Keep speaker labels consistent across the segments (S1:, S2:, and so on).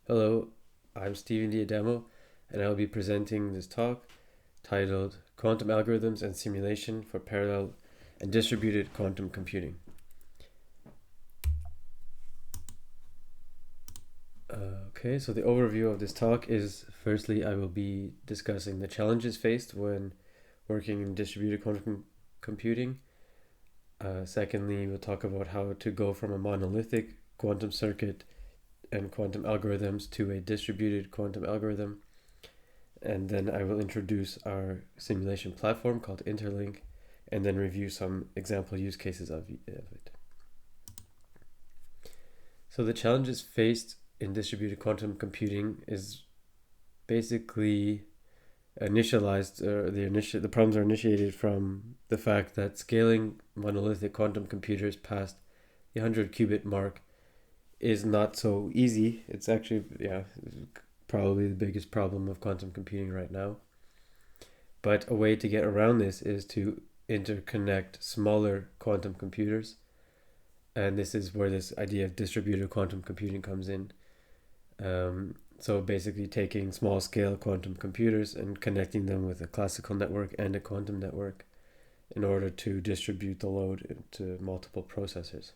S1: Hello, I'm Steven Diademo, and I'll be presenting this talk titled Quantum Algorithms and Simulation for Parallel and Distributed Quantum Computing. So the overview of this talk is, firstly, I will be discussing the challenges faced when working in distributed quantum computing. Secondly, we'll talk about how to go from a monolithic quantum circuit and quantum algorithms to a distributed quantum algorithm. And then I will introduce our simulation platform called Interlink, and then review some example use cases of it. So the challenges faced in distributed quantum computing is basically initialized, the problems are initiated from the fact that scaling monolithic quantum computers past the 100 qubit mark is not so easy. It's actually, probably the biggest problem of quantum computing right now. But a way to get around this is to interconnect smaller quantum computers. And this is where this idea of distributed quantum computing comes in. So basically taking small scale quantum computers and connecting them with a classical network and a quantum network in order to distribute the load into multiple processors.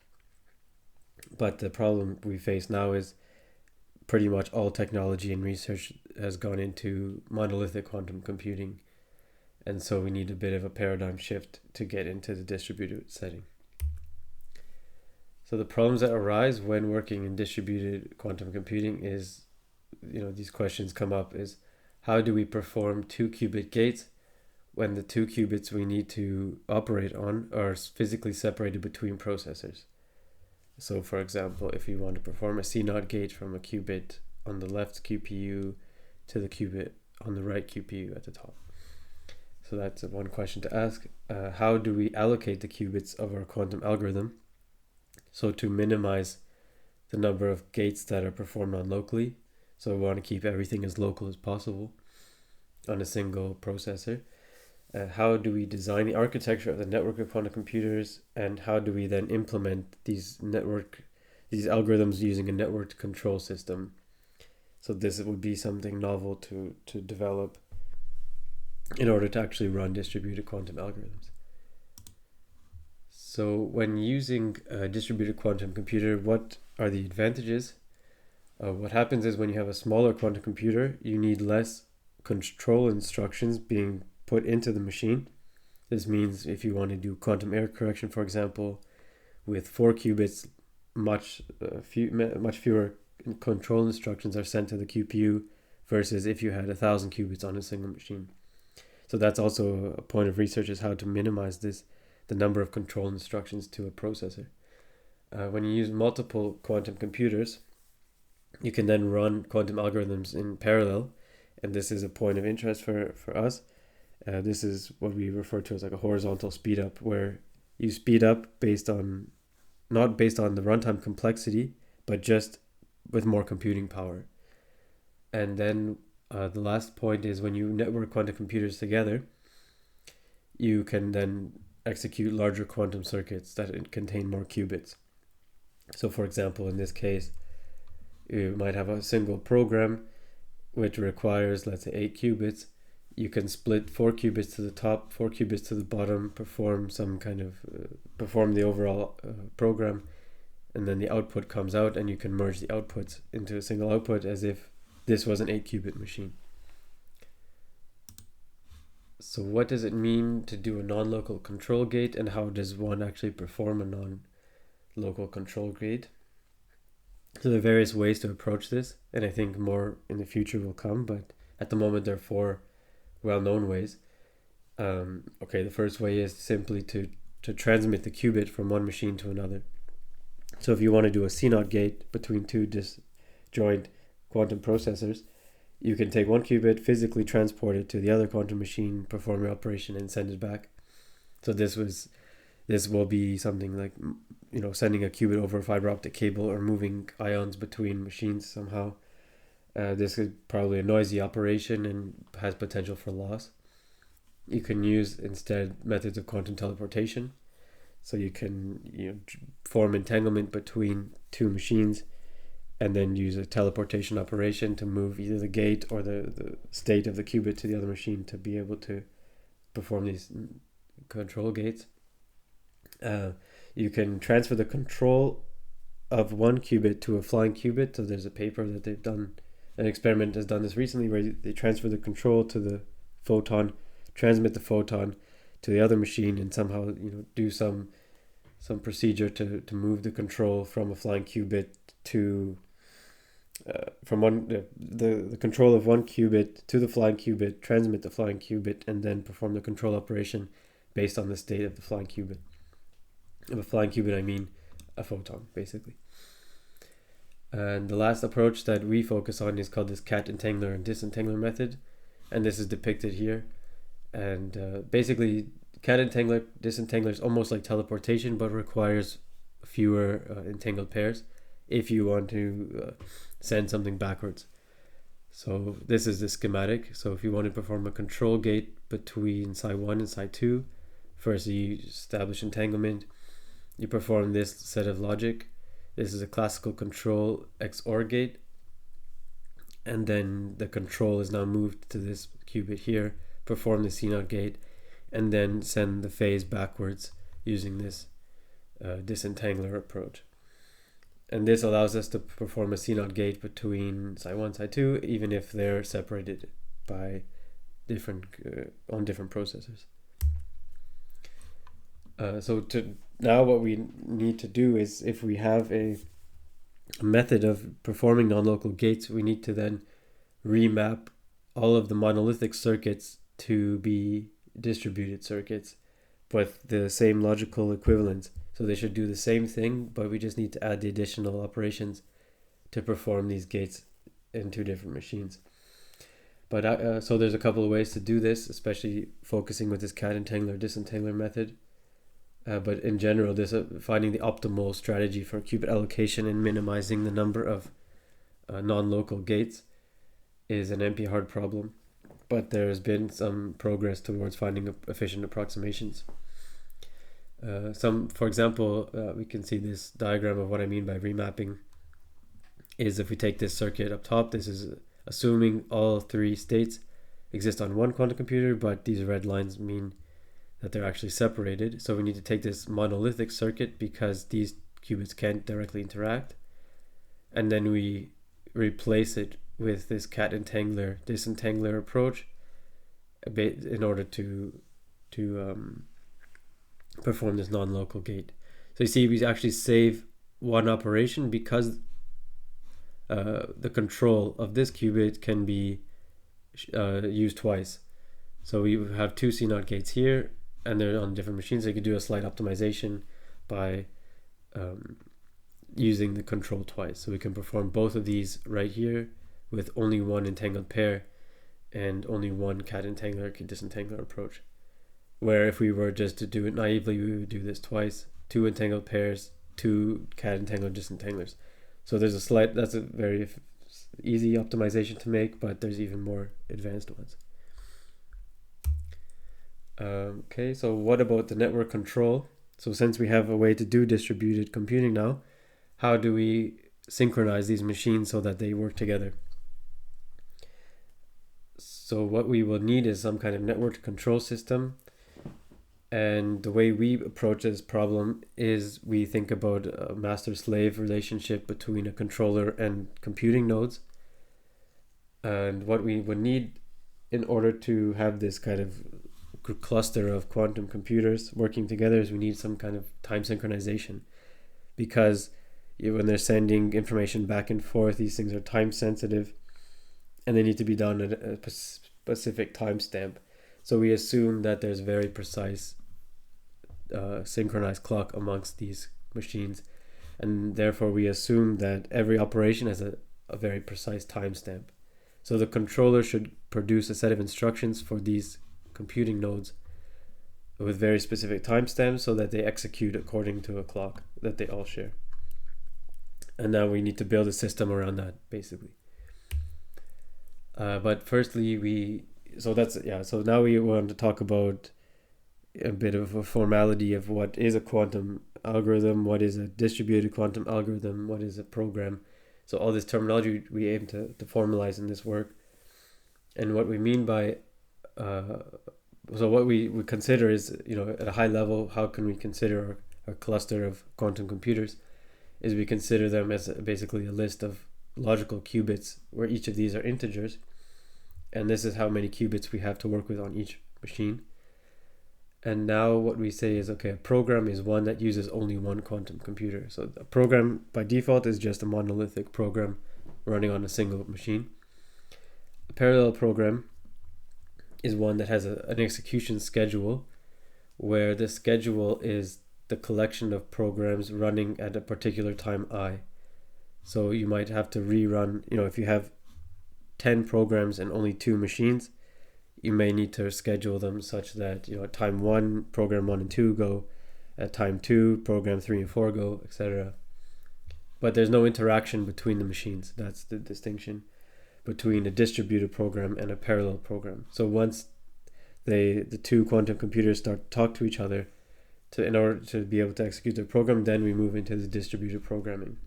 S1: But the problem we face now is pretty much all technology and research has gone into monolithic quantum computing. And so we need a bit of a paradigm shift to get into the distributed setting. So the problems that arise when working in distributed quantum computing is, these questions come up, is how do we perform 2-qubit gates when the 2 qubits we need to operate on are physically separated between processors? So for example, if you want to perform a C0 gate from a qubit on the left QPU to the qubit on the right QPU at the top. So that's one question to ask. How do we allocate the qubits of our quantum algorithm so to minimize the number of gates that are performed on locally? So we want to keep everything as local as possible on a single processor. How do we design the architecture of the network of quantum computers, and how do we then implement these algorithms using a networked control system? So this would be something novel to develop in order to actually run distributed quantum algorithms. So when using a distributed quantum computer, what are the advantages? What happens is when you have a smaller quantum computer, you need less control instructions being put into the machine. This means if you want to do quantum error correction, for example, with 4 qubits, much fewer control instructions are sent to the QPU versus if you had 1,000 qubits on a single machine. So that's also a point of research, is how to minimize the number of control instructions to a processor. When you use multiple quantum computers, you can then run quantum algorithms in parallel, and this is a point of interest for us. This is what we refer to as like a horizontal speed up, where you speed up not based on the runtime complexity, but just with more computing power. And then the last point is when you network quantum computers together, you can then execute larger quantum circuits that contain more qubits. So for example, in this case, you might have a single program which requires, let's say, 8 qubits. You can split 4 qubits to the top, 4 qubits to the bottom, perform the overall program, and then the output comes out, and you can merge the outputs into a single output as if this was an 8-qubit machine. So what does it mean to do a non-local control gate, and how does one actually perform a non-local control gate? So there are various ways to approach this, and I think more in the future will come, but at the moment there are 4 well-known ways. The first way is simply to transmit the qubit from one machine to another. So if you want to do a C0 gate between 2 disjoint quantum processors, you can take one qubit, physically transport it to the other quantum machine, perform your operation, and send it back. So this will be something like, sending a qubit over a fiber optic cable or moving ions between machines somehow. This is probably a noisy operation and has potential for loss. You can use instead methods of quantum teleportation. So you can form entanglement between 2 machines and then use a teleportation operation to move either the gate or the state of the qubit to the other machine to be able to perform these control gates. You can transfer the control of one qubit to a flying qubit. So there's a paper that they've done, an experiment has done this recently, where they transfer the control to the photon, transmit the photon to the other machine, and somehow do some procedure to move the control from a flying qubit to from the control of one qubit to the flying qubit, transmit the flying qubit, and then perform the control operation based on the state of the flying qubit. Of a flying qubit, I mean a photon, basically. And the last approach that we focus on is called this cat entangler and disentangler method, and this is depicted here. And basically, cat entangler, disentangler is almost like teleportation, but requires fewer entangled pairs if you want to send something backwards. So this is the schematic. So if you want to perform a control gate between Psi1 and Psi2, first you establish entanglement, you perform this set of logic. This is a classical control XOR gate, and then the control is now moved to this qubit here, perform the CNOT gate, and then send the phase backwards using this disentangler approach. And this allows us to perform a CNOT gate between Psi1 and Psi2, even if they're separated by different processors. Now what we need to do is, if we have a method of performing non-local gates, we need to then remap all of the monolithic circuits to be distributed circuits with the same logical equivalence. So they should do the same thing, but we just need to add the additional operations to perform these gates in two different machines. But so there's a couple of ways to do this, especially focusing with this cat entangler disentangler method. But in general, this finding the optimal strategy for qubit allocation and minimizing the number of non-local gates is an NP-hard problem. But there's been some progress towards finding efficient approximations. For example, we can see this diagram of what I mean by remapping. Is if we take this circuit up top, this is assuming all three states exist on one quantum computer, but these red lines mean that they're actually separated. So we need to take this monolithic circuit because these qubits can't directly interact, and then we replace it with this cat entangler disentangler approach in order to perform this non-local gate. So you see, we actually save one operation because the control of this qubit can be used twice. So we have two CNOT gates here, and they're on different machines. So you could do a slight optimization by using the control twice. So we can perform both of these right here with only one entangled pair and only one cat entangler disentangler approach. Where if we were just to do it naively, we would do this twice, two entangled pairs, two cat entangler disentanglers. So there's that's a very easy optimization to make, but there's even more advanced ones. Okay, so what about the network control? So since we have a way to do distributed computing now, how do we synchronize these machines so that they work together? So what we will need is some kind of network control system. And the way we approach this problem is we think about a master-slave relationship between a controller and computing nodes. And what we would need in order to have this kind of cluster of quantum computers working together is we need some kind of time synchronization. Because when they're sending information back and forth, these things are time sensitive and they need to be done at a specific timestamp. So we assume that there's very precise synchronized clock amongst these machines, and therefore we assume that every operation has a very precise timestamp. So the controller should produce a set of instructions for these computing nodes with very specific timestamps so that they execute according to a clock that they all share. And now we need to build a system around that, basically. But firstly, so now we want to talk about a bit of a formality of what is a quantum algorithm, what is a distributed quantum algorithm, what is a program. So all this terminology we aim to formalize in this work. And what we mean by, so what we consider is, at a high level, how can we consider our cluster of quantum computers, is we consider them as basically a list of logical qubits where each of these are integers. And this is how many qubits we have to work with on each machine. And now what we say is, okay, a program is one that uses only one quantum computer. So a program by default is just a monolithic program running on a single machine. A parallel program is one that has an execution schedule where the schedule is the collection of programs running at a particular time I. So you might have to rerun, if you have 10 programs and only 2 machines, you may need to schedule them such that, at time 1, program 1 and 2 go, at time 2, program 3 and 4 go, etc. But there's no interaction between the machines. That's the distinction between a distributed program and a parallel program. So once the two quantum computers start to talk to each other in order to be able to execute their program, then we move into the distributed programming,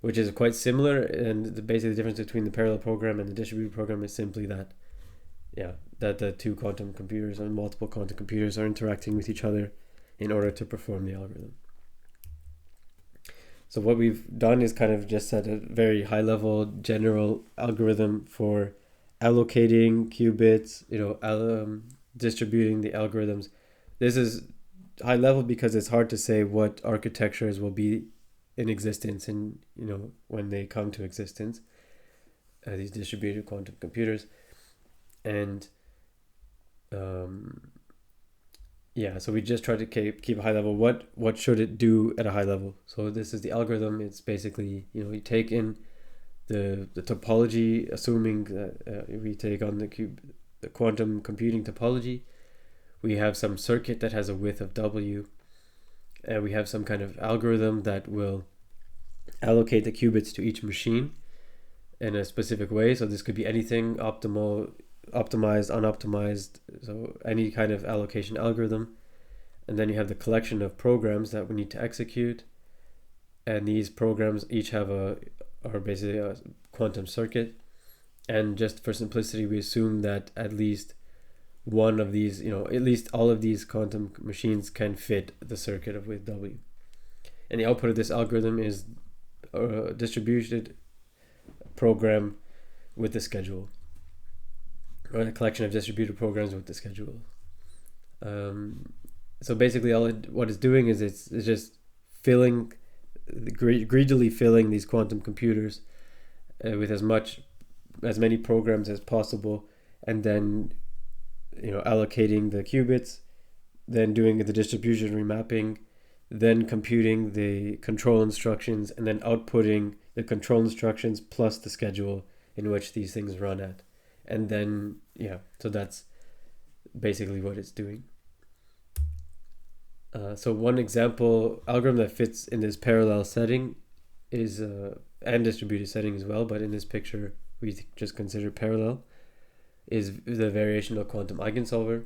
S1: which is quite similar. And basically the difference between the parallel program and the distributed program is simply that the two quantum computers and multiple quantum computers are interacting with each other in order to perform the algorithm. So what we've done is kind of just set a very high level general algorithm for allocating qubits, distributing the algorithms. This is high level because it's hard to say what architectures will be in existence and, when they come to existence, these distributed quantum computers. And so we just try to keep a high level. What should it do at a high level? So this is the algorithm. It's basically, you take in the topology, assuming that we take on the quantum computing topology. We have some circuit that has a width of W, and we have some kind of algorithm that will allocate the qubits to each machine in a specific way. So this could be anything: optimal, optimized, unoptimized, so any kind of allocation algorithm. And then you have the collection of programs that we need to execute, and these programs each are basically a quantum circuit. And just for simplicity, we assume that at least one of these, at least all of these quantum machines can fit the circuit of width W. And the output of this algorithm is a distributed program with the schedule, or a collection of distributed programs with the schedule. So basically what it's doing is it's just greedily filling these quantum computers with as many programs as possible, and then allocating the qubits, then doing the distribution remapping, then computing the control instructions, and then outputting the control instructions plus the schedule in which these things run at. And then, so that's basically what it's doing. So one example algorithm that fits in this parallel setting is, and distributed setting as well, but in this picture we just consider parallel, is the variational quantum eigensolver.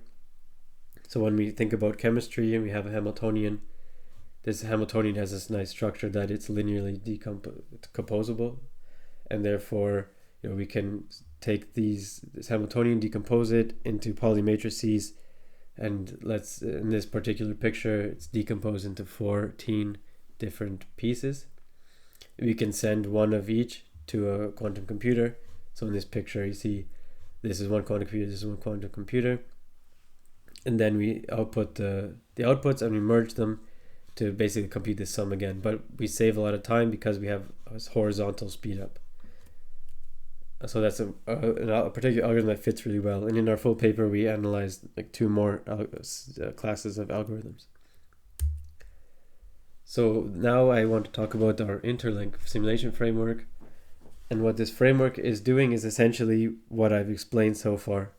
S1: So when we think about chemistry and we have a Hamiltonian, this Hamiltonian has this nice structure that it's linearly decomposable, and therefore we can take this Hamiltonian, decompose it into Pauli matrices, and in this particular picture it's decomposed into 14 different pieces. We can send one of each to a quantum computer. So in this picture you see this is one quantum computer, this is one quantum computer, and then we output the outputs and we merge them to basically compute this sum again. But we save a lot of time because we have a horizontal speed up. So that's a particular algorithm that fits really well. And in our full paper, we analyzed like 2 more classes of algorithms. So now I want to talk about our Interlink simulation framework. And what this framework is doing is essentially what I've explained so far.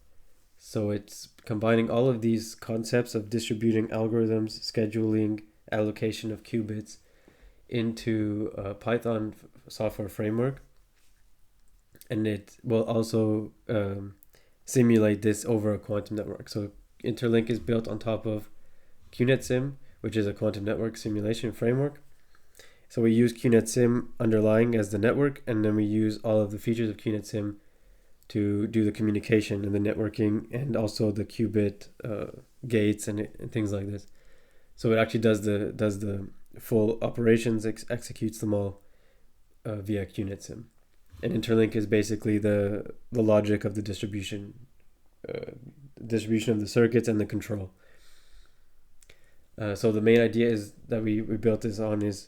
S1: So it's combining all of these concepts of distributing algorithms, scheduling, allocation of qubits into a Python software framework. And it will also simulate this over a quantum network. So Interlink is built on top of QNetSim, which is a quantum network simulation framework. So we use QNetSim underlying as the network, and then we use all of the features of QNetSim to do the communication and the networking, and also the qubit gates and things like this. So it actually does the full operations, executes them all via QNetSim. And Interlink is basically the logic of the distribution of the circuits and the control. So the main idea is that we built this on is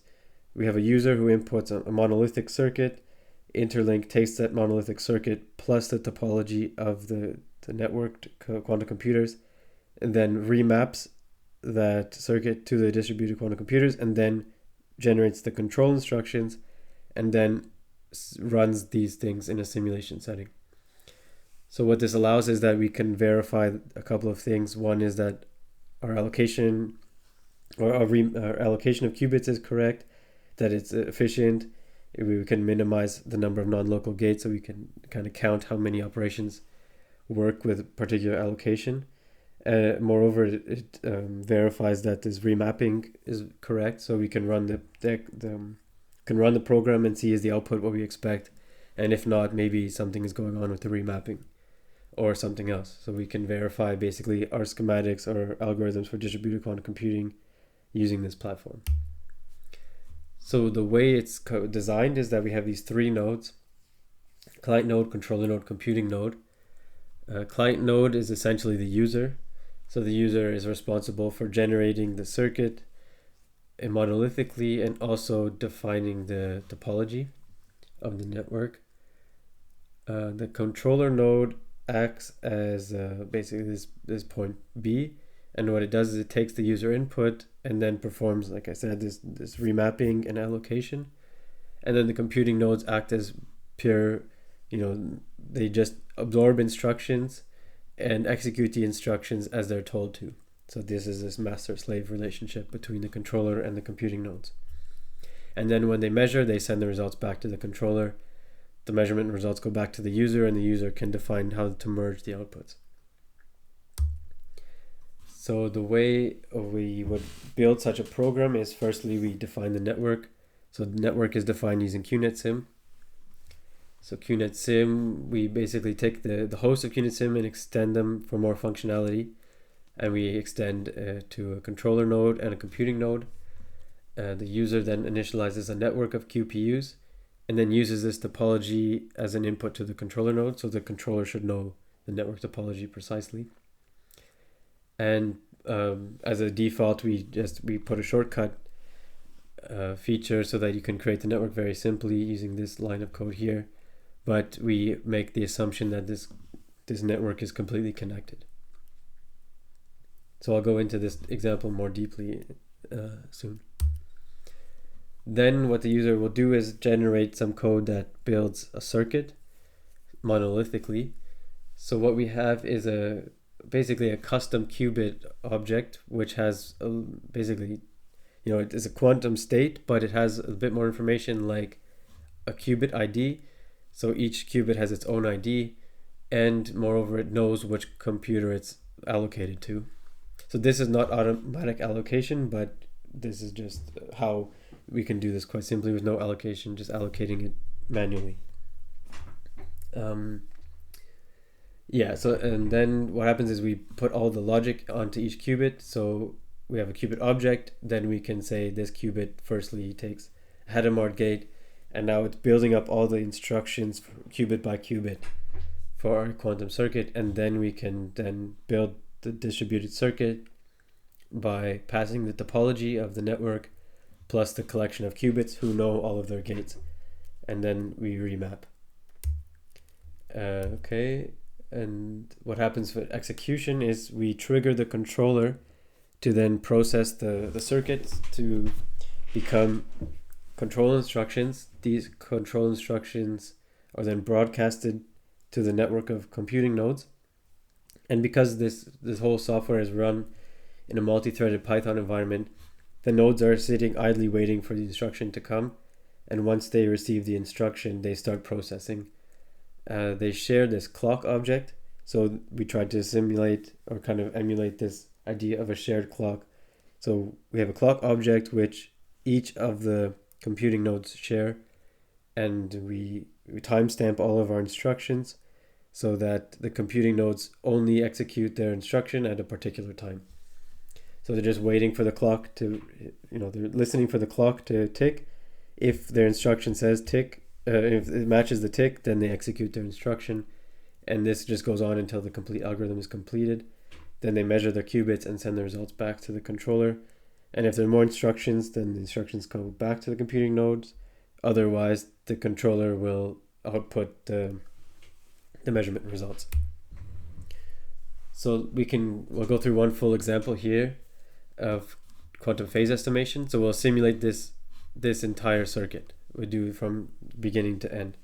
S1: we have a user who inputs a monolithic circuit. Interlink takes that monolithic circuit plus the topology of the networked quantum computers, and then remaps that circuit to the distributed quantum computers, and then generates the control instructions, and then runs these things in a simulation setting. So what this allows is that we can verify a couple of things. One is that our allocation our allocation of qubits is correct, that it's efficient. We can minimize the number of non-local gates, so we can kind of count how many operations work with a particular allocation. Moreover, it verifies that this remapping is correct, so we can run the program and see is the output what we expect, and if not, maybe something is going on with the remapping or something else. So we can verify basically our schematics or algorithms for distributed quantum computing using this platform. So the way it's designed is that we have these three nodes: client node, controller node, computing node. Client node is essentially the user. So the user is responsible for generating the circuit monolithically and also defining the topology of the network. The controller node acts as basically this point B, and what it does is it takes the user input and then performs, like I said, this remapping and allocation. And then the computing nodes act as pure, they just absorb instructions and execute the instructions as they're told to. So this is this master-slave relationship between the controller and the computing nodes. And then when they measure, they send the results back to the controller. The measurement results go back to the user, and the user can define how to merge the outputs. So the way we would build such a program is, firstly, we define the network. So the network is defined using QNetSim. So QNetSim, we basically take the host of QNetSim and extend them for more functionality. And we extend to a controller node and a computing node. The user then initializes a network of QPUs and then uses this topology as an input to the controller node. So the controller should know the network topology precisely. And as a default, we put a shortcut feature so that you can create the network very simply using this line of code here. But we make the assumption that this network is completely connected. So I'll go into this example more deeply soon. Then what the user will do is generate some code that builds a circuit monolithically. So what we have is basically a custom qubit object, which has basically, it is a quantum state, but it has a bit more information like a qubit ID. So each qubit has its own ID, and moreover, it knows which computer it's allocated to. So this is not automatic allocation, but this is just how we can do this quite simply with no allocation, just allocating it manually. And then what happens is we put all the logic onto each qubit. So we have a qubit object, then we can say this qubit firstly takes a Hadamard gate, and now it's building up all the instructions for qubit by qubit for our quantum circuit, and then we can then build the distributed circuit by passing the topology of the network plus the collection of qubits who know all of their gates, and then we remap. And what happens with execution is we trigger the controller to then process the circuits to become control instructions. These control instructions are then broadcasted to the network of computing nodes. And because this whole software is run in a multi-threaded Python environment, the nodes are sitting idly waiting for the instruction to come. And once they receive the instruction, they start processing. They share this clock object. So we tried to simulate or kind of emulate this idea of a shared clock. So we have a clock object which each of the computing nodes share, and we timestamp all of our instructions so that the computing nodes only execute their instruction at a particular time. So they're just waiting for the clock to, they're listening for the clock to tick. If their instruction says tick, if it matches the tick, then they execute their instruction. And this just goes on until the complete algorithm is completed. Then they measure their qubits and send the results back to the controller. And if there are more instructions, then the instructions go back to the computing nodes. Otherwise, the controller will output the measurement results. So we'll go through one full example here of quantum phase estimation. So we'll simulate this entire circuit. We do from beginning to end.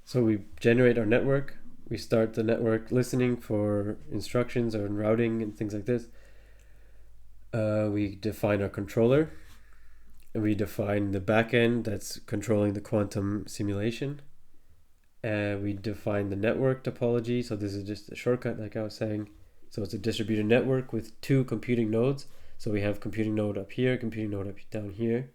S1: So we generate our network. We start the network listening for instructions or routing and things like this. We define our controller. And we define the backend that's controlling the quantum simulation. We define the network topology. So this is just a shortcut, like I was saying. So it's a distributed network with 2 computing nodes. So we have computing node up here, computing node up down here.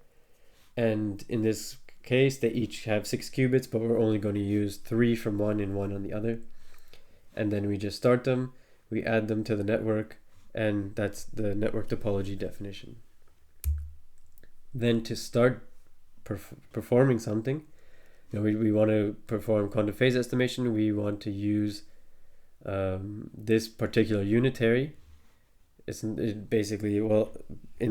S1: And in this case, they each have 6 qubits, but we're only going to use 3 from one and 1 on the other. And then we just start them, we add them to the network, and that's the network topology definition. Then to start performing something, we want to perform quantum phase estimation. We want to use this particular unitary. In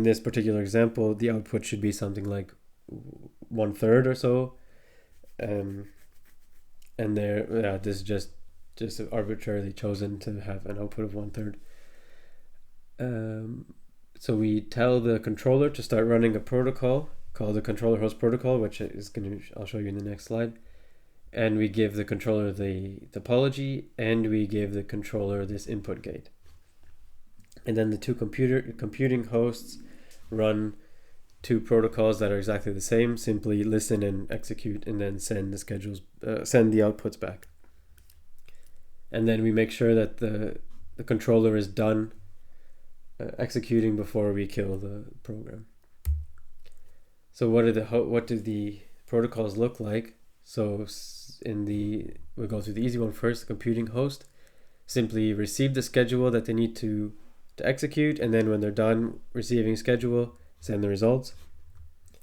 S1: this particular example, the output should be something like 1/3 or so. And this is just arbitrarily chosen to have an output of 1/3. So we tell the controller to start running a protocol called the controller host protocol, which I'll show you in the next slide. And we give the controller the topology, and we give the controller this input gate. And then the 2 computing hosts run 2 protocols that are exactly the same, simply listen and execute, and then send the outputs back. And then we make sure that the controller is done executing before we kill the program. So what do the protocols look like? So we'll go through the easy one first. The computing host simply receive the schedule that they need to execute, and then when they're done receiving schedule, send the results.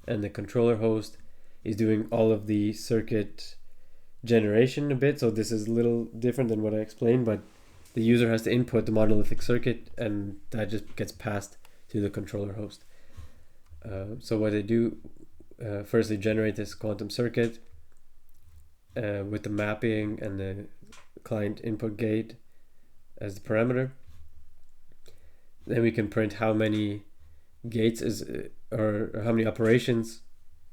S1: And the controller host is doing all of the circuit generation a bit. So this is a little different than what I explained, but the user has to input the monolithic circuit, and that just gets passed to the controller host. So what they do, first they generate this quantum circuit with the mapping and the client input gate as the parameter. Then we can print how many gates or how many operations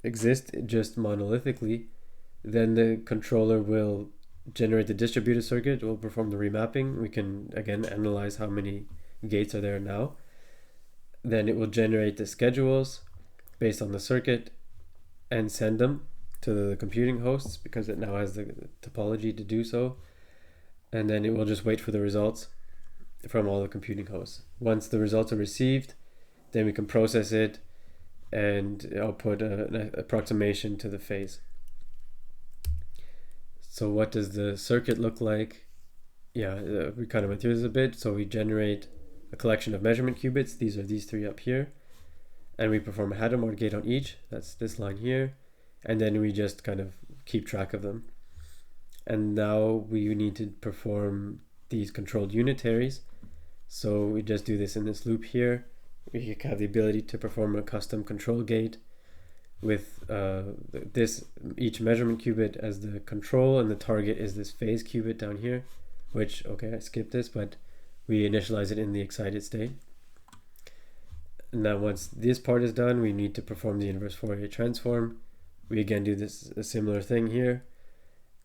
S1: exist just monolithically. Then the controller will generate the distributed circuit, will perform the remapping. We can again analyze how many gates are there now. Then it will generate the schedules based on the circuit and send them to the computing hosts because it now has the topology to do so. And then it will just wait for the results from all the computing hosts. Once the results are received, then we can process it and output an approximation to the phase. So what does the circuit look like? We kind of went through this a bit. So we generate a collection of measurement qubits. These are these 3 up here. And we perform a Hadamard gate on each. That's this line here. And then we just kind of keep track of them. And now we need to perform these controlled unitaries. So we just do this in this loop here. We have the ability to perform a custom control gate with each measurement qubit as the control, and the target is this phase qubit down here, which, I skipped this, but we initialize it in the excited state. Now once this part is done, we need to perform the inverse Fourier transform. We again do a similar thing here,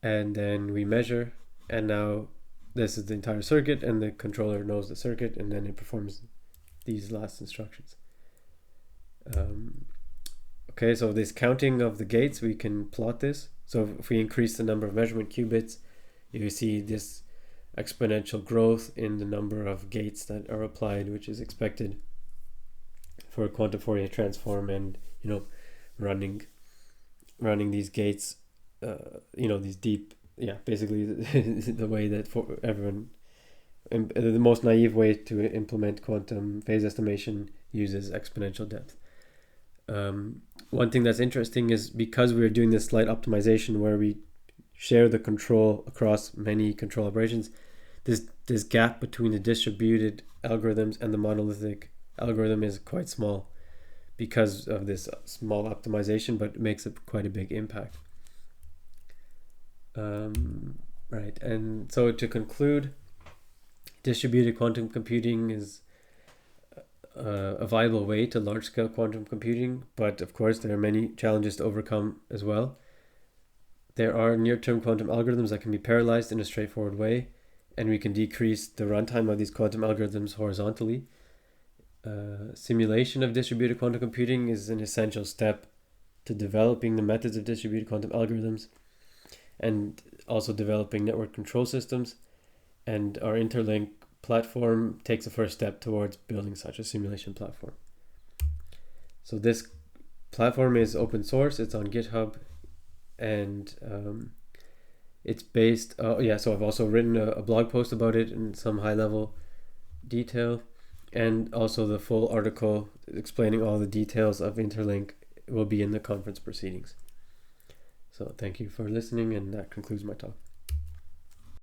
S1: and then we measure, and now this is the entire circuit, and the controller knows the circuit, and then it performs these last instructions. So this counting of the gates, we can plot this. So if we increase the number of measurement qubits, you see this exponential growth in the number of gates that are applied, which is expected for a quantum Fourier transform and running running these gates, these deep, basically the way that for everyone, the most naive way to implement quantum phase estimation uses exponential depth. One thing that's interesting is because we're doing this slight optimization where we share the control across many control operations, this gap between the distributed algorithms and the monolithic algorithm is quite small because of this small optimization, but it makes quite a big impact. Right, and so to conclude, distributed quantum computing is a viable way to large-scale quantum computing, but of course there are many challenges to overcome as well. There are near-term quantum algorithms that can be parallelized in a straightforward way, and we can decrease the runtime of these quantum algorithms horizontally. Simulation of distributed quantum computing is an essential step to developing the methods of distributed quantum algorithms and also developing network control systems. And our Interlink platform takes the first step towards building such a simulation platform. So this platform is open source, it's on GitHub, and it's based, so I've also written a blog post about it in some high level detail, and also the full article explaining all the details of Interlink will be in the conference proceedings. So thank you for listening, and that concludes my talk.